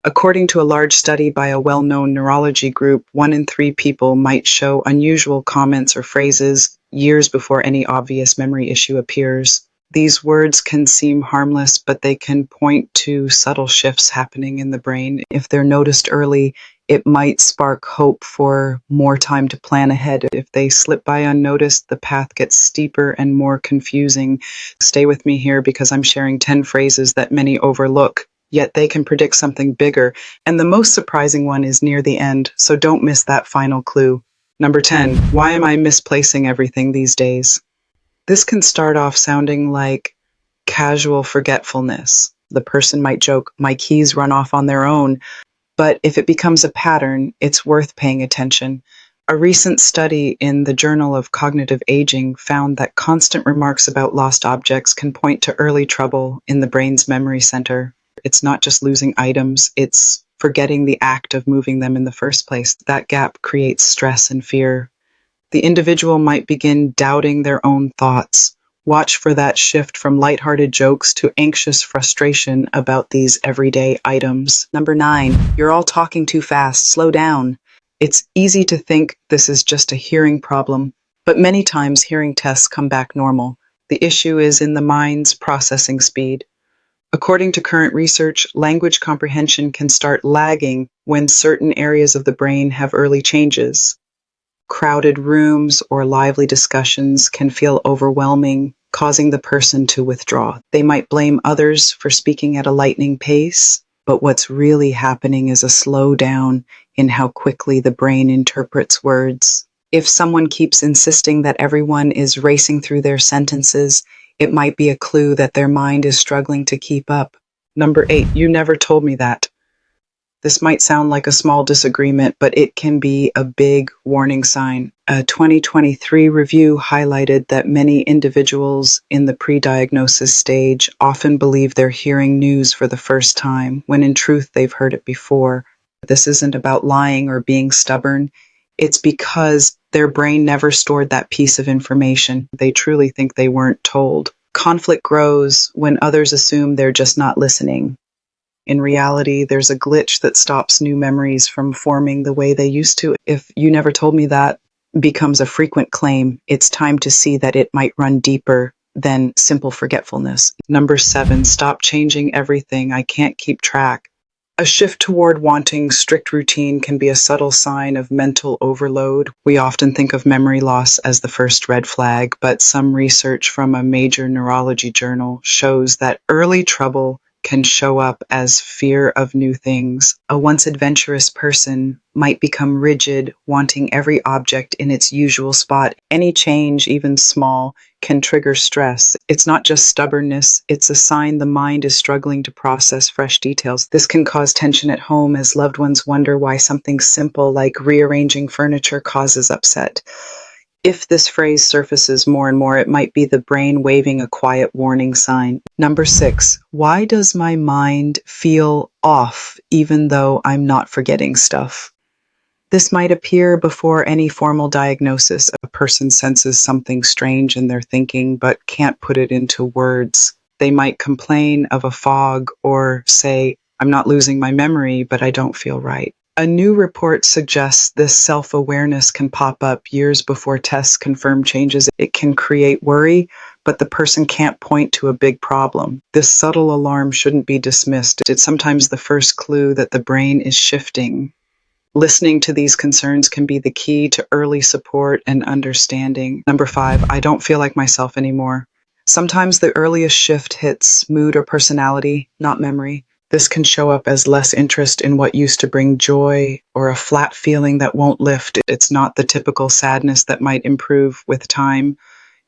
According to a large study by a well-known neurology group, 1 in 3 people might show unusual comments or phrases years before any obvious memory issue appears. These words can seem harmless, but they can point to subtle shifts happening in the brain. If they're noticed early, it might spark hope for more time to plan ahead. If they slip by unnoticed, the path gets steeper and more confusing. Stay with me here because I'm sharing 10 phrases that many overlook, yet they can predict something bigger. And the most surprising one is near the end, so don't miss that final clue. Number 10, why am I misplacing everything these days? This can start off sounding like casual forgetfulness. The person might joke, my keys run off on their own. But if it becomes a pattern, it's worth paying attention. A recent study in the Journal of Cognitive Aging found that constant remarks about lost objects can point to early trouble in the brain's memory center. It's not just losing items, it's forgetting the act of moving them in the first place. That gap creates stress and fear. The individual might begin doubting their own thoughts. Watch for that shift from lighthearted jokes to anxious frustration about these everyday items. Number 9, you're all talking too fast. Slow down. It's easy to think this is just a hearing problem, but many times hearing tests come back normal. The issue is in the mind's processing speed. According to current research, language comprehension can start lagging when certain areas of the brain have early changes. Crowded rooms or lively discussions can feel overwhelming, causing the person to withdraw. They might blame others for speaking at a lightning pace, but what's really happening is a slowdown in how quickly the brain interprets words. If someone keeps insisting that everyone is racing through their sentences, it might be a clue that their mind is struggling to keep up. Number 8, you never told me that. This might sound like a small disagreement, but it can be a big warning sign. A 2023 review highlighted that many individuals in the pre-diagnosis stage often believe they're hearing news for the first time, when in truth they've heard it before. This isn't about lying or being stubborn. It's because their brain never stored that piece of information. They truly think they weren't told. Conflict grows when others assume they're just not listening. In reality, there's a glitch that stops new memories from forming the way they used to. If you never told me that becomes a frequent claim, it's time to see that it might run deeper than simple forgetfulness. Number 7, stop changing everything. I can't keep track. A shift toward wanting strict routine can be a subtle sign of mental overload. We often think of memory loss as the first red flag, but some research from a major neurology journal shows that early trouble can show up as fear of new things. A once adventurous person might become rigid, wanting every object in its usual spot. Any change, even small, can trigger stress. It's not just stubbornness, it's a sign the mind is struggling to process fresh details. This can cause tension at home as loved ones wonder why something simple like rearranging furniture causes upset. If this phrase surfaces more and more, it might be the brain waving a quiet warning sign. Number 6, why does my mind feel off even though I'm not forgetting stuff? This might appear before any formal diagnosis. A person senses something strange in their thinking but can't put it into words. They might complain of a fog or say, I'm not losing my memory, but I don't feel right. A new report suggests this self-awareness can pop up years before tests confirm changes. It can create worry, but the person can't point to a big problem. This subtle alarm shouldn't be dismissed. It's sometimes the first clue that the brain is shifting. Listening to these concerns can be the key to early support and understanding. Number 5, I don't feel like myself anymore. Sometimes the earliest shift hits mood or personality, not memory. This can show up as less interest in what used to bring joy or a flat feeling that won't lift. It's not the typical sadness that might improve with time.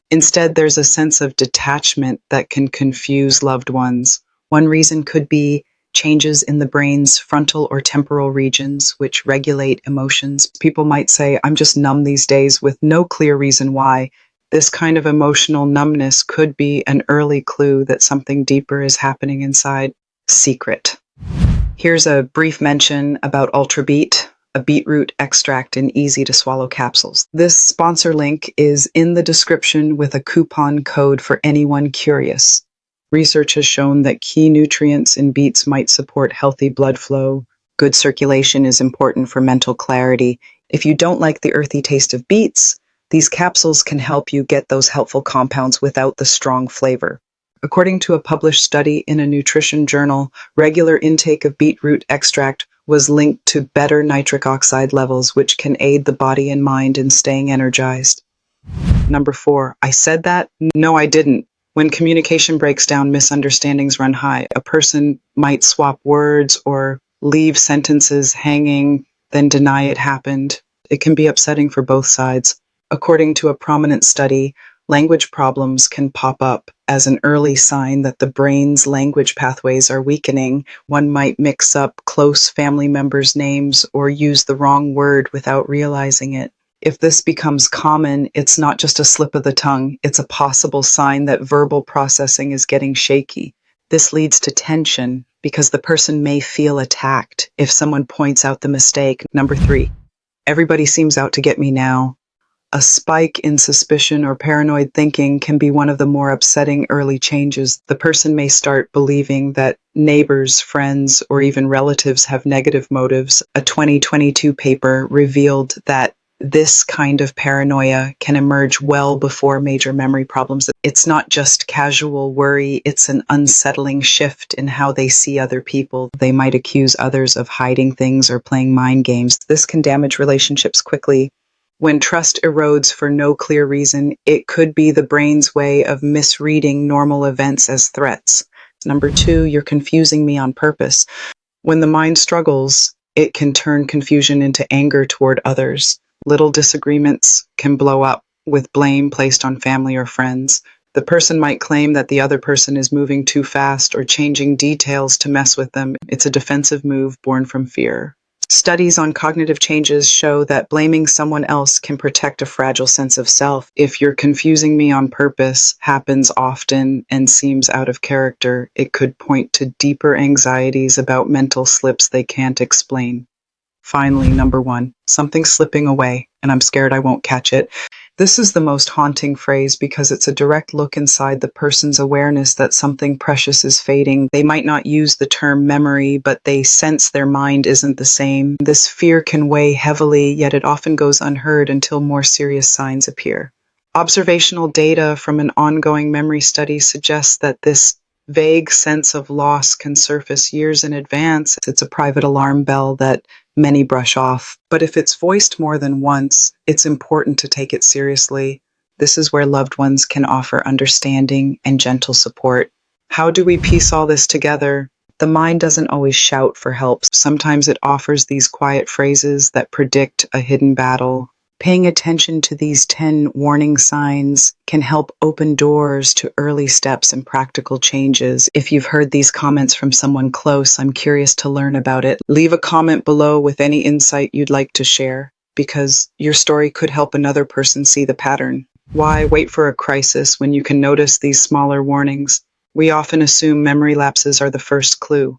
Instead, there's a sense of detachment that can confuse loved ones. One reason could be changes in the brain's frontal or temporal regions, which regulate emotions. People might say, I'm just numb these days with no clear reason why. This kind of emotional numbness could be an early clue that something deeper is happening inside. Secret. Here's a brief mention about Ultrabeet, a beetroot extract in easy-to-swallow capsules. This sponsor link is in the description with a coupon code for anyone curious. Research has shown that key nutrients in beets might support healthy blood flow, Good circulation is important for mental clarity. If you don't like the earthy taste of beets, these capsules can help you get those helpful compounds without the strong flavor. According to a published study in a nutrition journal, regular intake of beetroot extract was linked to better nitric oxide levels, which can aid the body and mind in staying energized. Number 4, I said that? No, I didn't. When communication breaks down, misunderstandings run high. A person might swap words or leave sentences hanging, then deny it happened. It can be upsetting for both sides. According to a prominent study, language problems can pop up as an early sign that the brain's language pathways are weakening. One might mix up close family members' names or use the wrong word without realizing it. If this becomes common, it's not just a slip of the tongue, it's a possible sign that verbal processing is getting shaky. This leads to tension because the person may feel attacked if someone points out the mistake. Number 3, everybody seems out to get me now. A spike in suspicion or paranoid thinking can be one of the more upsetting early changes. The person may start believing that neighbors, friends, or even relatives have negative motives. A 2022 paper revealed that this kind of paranoia can emerge well before major memory problems. It's not just casual worry, it's an unsettling shift in how they see other people. They might accuse others of hiding things or playing mind games. This can damage relationships quickly. When trust erodes for no clear reason, it could be the brain's way of misreading normal events as threats. Number 2, you're confusing me on purpose. When the mind struggles, it can turn confusion into anger toward others. Little disagreements can blow up with blame placed on family or friends. The person might claim that the other person is moving too fast or changing details to mess with them. It's a defensive move born from fear. Studies on cognitive changes show that blaming someone else can protect a fragile sense of self. If you're confusing me on purpose happens often and seems out of character, it could point to deeper anxieties about mental slips they can't explain. Finally, number 1, something's slipping away, and I'm scared I won't catch it. This is the most haunting phrase because it's a direct look inside the person's awareness that something precious is fading. They might not use the term memory, but they sense their mind isn't the same. This fear can weigh heavily, yet it often goes unheard until more serious signs appear. Observational data from an ongoing memory study suggests that this vague sense of loss can surface years in advance. It's a private alarm bell that many brush off. But if it's voiced more than once, it's important to take it seriously. This is where loved ones can offer understanding and gentle support. How do we piece all this together? The mind doesn't always shout for help. Sometimes it offers these quiet phrases that predict a hidden battle. Paying attention to these 10 warning signs can help open doors to early steps and practical changes. If you've heard these comments from someone close, I'm curious to learn about it. Leave a comment below with any insight you'd like to share, because your story could help another person see the pattern. Why wait for a crisis when you can notice these smaller warnings? We often assume memory lapses are the first clue.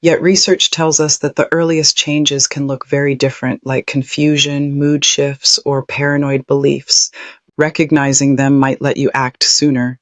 Yet research tells us that the earliest changes can look very different, like confusion, mood shifts, or paranoid beliefs. Recognizing them might let you act sooner.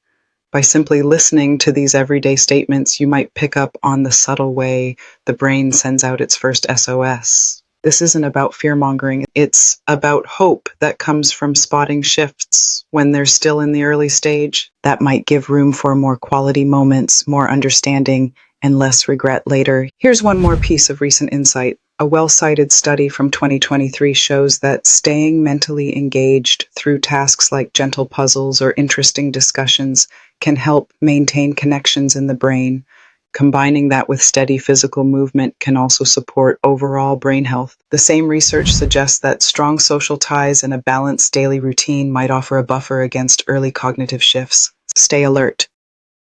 By simply listening to these everyday statements, you might pick up on the subtle way the brain sends out its first SOS. This isn't about fear-mongering. It's about hope that comes from spotting shifts when they're still in the early stage. That might give room for more quality moments, more understanding, and less regret later. Here's one more piece of recent insight. A well-cited study from 2023 shows that staying mentally engaged through tasks like gentle puzzles or interesting discussions can help maintain connections in the brain. Combining that with steady physical movement can also support overall brain health. The same research suggests that strong social ties and a balanced daily routine might offer a buffer against early cognitive shifts. Stay alert.